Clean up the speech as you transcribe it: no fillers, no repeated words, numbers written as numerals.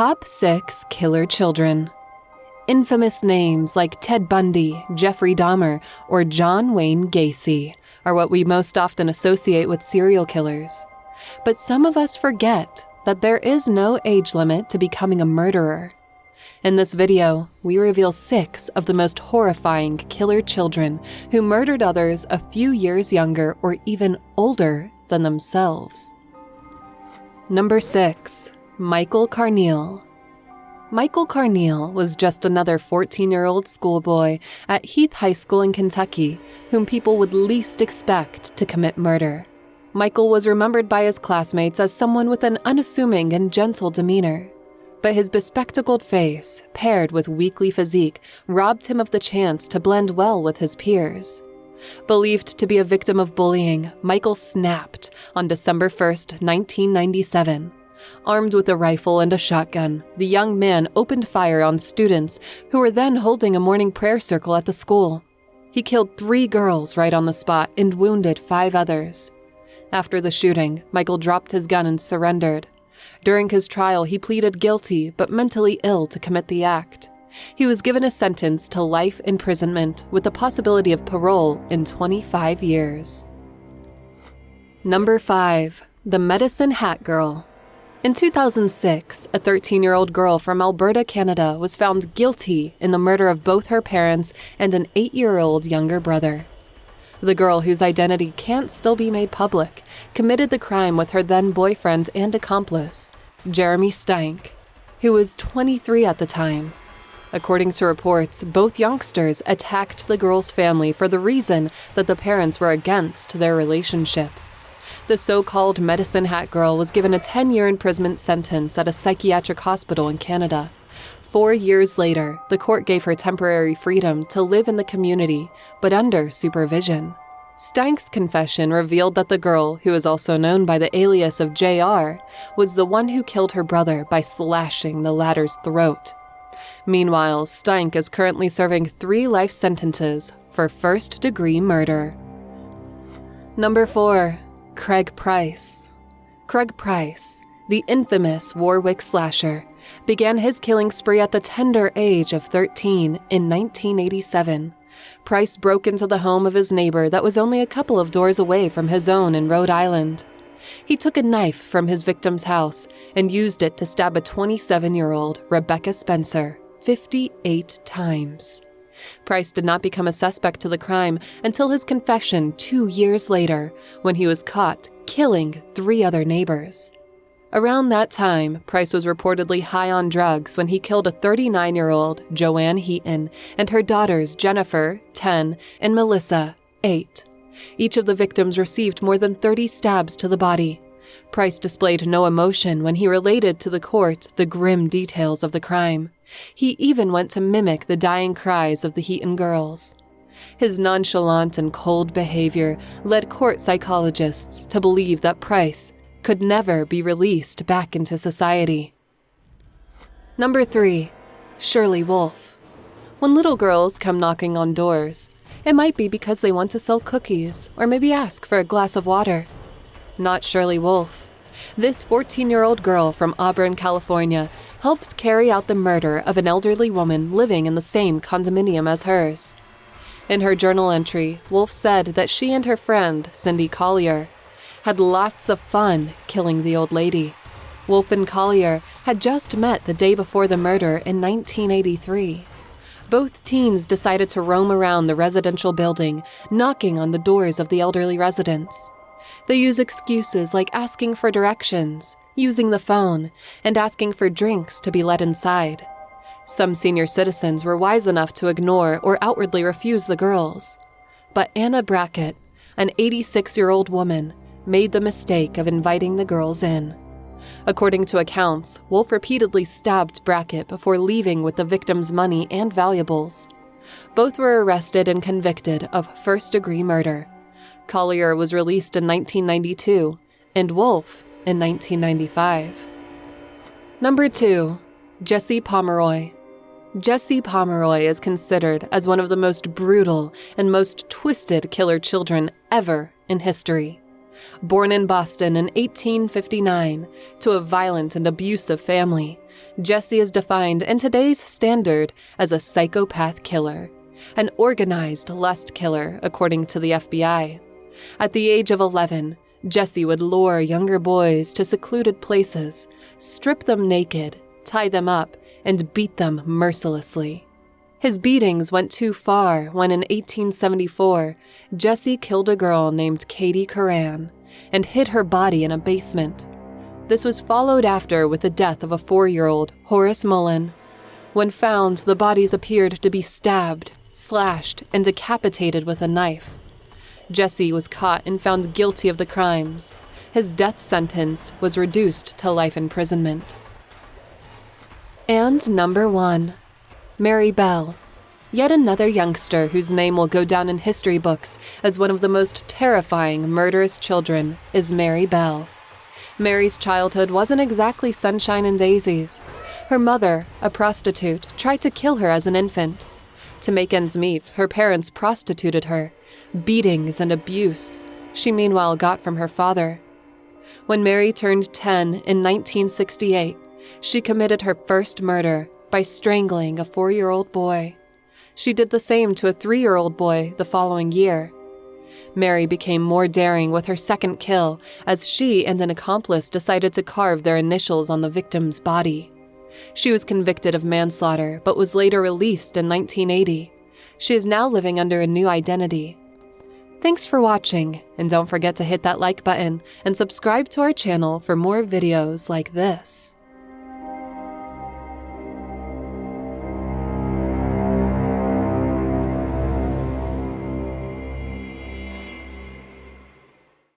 Top 6 Killer Children. Infamous names like Ted Bundy, Jeffrey Dahmer, or John Wayne Gacy are what we most often associate with serial killers. But some of us forget that there is no age limit to becoming a murderer. In this video, we reveal 6 of the most horrifying killer children who murdered others a few years younger or even older than themselves. Number 6. Michael Carneal. Michael Carneal was just another 14-year-old schoolboy at Heath High School in Kentucky whom people would least expect to commit murder. Michael was remembered by his classmates as someone with an unassuming and gentle demeanor. But his bespectacled face, paired with weakly physique, robbed him of the chance to blend well with his peers. Believed to be a victim of bullying, Michael snapped on December 1st, 1997. Armed with a rifle and a shotgun, the young man opened fire on students who were then holding a morning prayer circle at the school. He killed 3 girls right on the spot and wounded 5 others. After the shooting, Michael dropped his gun and surrendered. During his trial, he pleaded guilty but mentally ill to commit the act. He was given a sentence to life imprisonment with the possibility of parole in 25 years. Number 5. The Medicine Hat Girl. In 2006, a 13-year-old girl from Alberta, Canada, was found guilty in the murder of both her parents and an 8-year-old younger brother. The girl, whose identity can't still be made public, committed the crime with her then-boyfriend and accomplice, Jeremy Stank, who was 23 at the time. According to reports, both youngsters attacked the girl's family for the reason that the parents were against their relationship. The so-called Medicine Hat Girl was given a 10-year imprisonment sentence at a psychiatric hospital in Canada. 4 years later, the court gave her temporary freedom to live in the community, but under supervision. Stank's confession revealed that the girl, who is also known by the alias of JR, was the one who killed her brother by slashing the latter's throat. Meanwhile, Stank is currently serving 3 life sentences for first-degree murder. Number 4. Craig Price. Craig Price, the infamous Warwick slasher, began his killing spree at the tender age of 13 in 1987. Price broke into the home of his neighbor that was only a couple of doors away from his own in Rhode Island. He took a knife from his victim's house and used it to stab a 27-year-old Rebecca Spencer 58 times. Price did not become a suspect to the crime until his confession 2 years later, when he was caught killing 3 other neighbors. Around that time, Price was reportedly high on drugs when he killed a 39-year-old Joanne Heaton and her daughters Jennifer, 10, and Melissa, 8. Each of the victims received more than 30 stabs to the body. Price displayed no emotion when he related to the court the grim details of the crime. He even went to mimic the dying cries of the Heaton girls. His nonchalant and cold behavior led court psychologists to believe that Price could never be released back into society. Number 3. Shirley Wolfe. When little girls come knocking on doors, it might be because they want to sell cookies or maybe ask for a glass of water. Not Shirley Wolfe. This 14-year-old girl from Auburn, California, helped carry out the murder of an elderly woman living in the same condominium as hers. In her journal entry, Wolfe said that she and her friend, Cindy Collier, had lots of fun killing the old lady. Wolfe and Collier had just met the day before the murder in 1983. Both teens decided to roam around the residential building, knocking on the doors of the elderly residents. They use excuses like asking for directions, using the phone, and asking for drinks to be let inside. Some senior citizens were wise enough to ignore or outwardly refuse the girls. But Anna Brackett, an 86-year-old woman, made the mistake of inviting the girls in. According to accounts, Wolfe repeatedly stabbed Brackett before leaving with the victim's money and valuables. Both were arrested and convicted of first-degree murder. Collier was released in 1992, and Wolfe in 1995. Number 2. Jesse Pomeroy. Jesse Pomeroy is considered as one of the most brutal and most twisted killer children ever in history. Born in Boston in 1859 to a violent and abusive family, Jesse is defined in today's standard as a psychopath killer, an organized lust killer, according to the FBI. At the age of 11, Jesse would lure younger boys to secluded places, strip them naked, tie them up, and beat them mercilessly. His beatings went too far when in 1874, Jesse killed a girl named Katie Carr and hid her body in a basement. This was followed after with the death of a 4-year-old, Horace Mullen. When found, the bodies appeared to be stabbed, slashed, and decapitated with a knife. Jesse was caught and found guilty of the crimes. His death sentence was reduced to life imprisonment. And number 1. Mary Belle. Yet another youngster whose name will go down in history books as one of the most terrifying murderous children is Mary Belle. Mary's childhood wasn't exactly sunshine and daisies. Her mother, a prostitute, tried to kill her as an infant. To make ends meet, her parents prostituted her. Beatings and abuse she meanwhile got from her father. When Mary turned 10 in 1968, she committed her first murder by strangling a 4-year-old boy. She did the same to a 3-year-old boy the following year. Mary became more daring with her second kill as she and an accomplice decided to carve their initials on the victim's body. She was convicted of manslaughter but was later released in 1980. She is now living under a new identity. Thanks for watching, and don't forget to hit that like button and subscribe to our channel for more videos like this.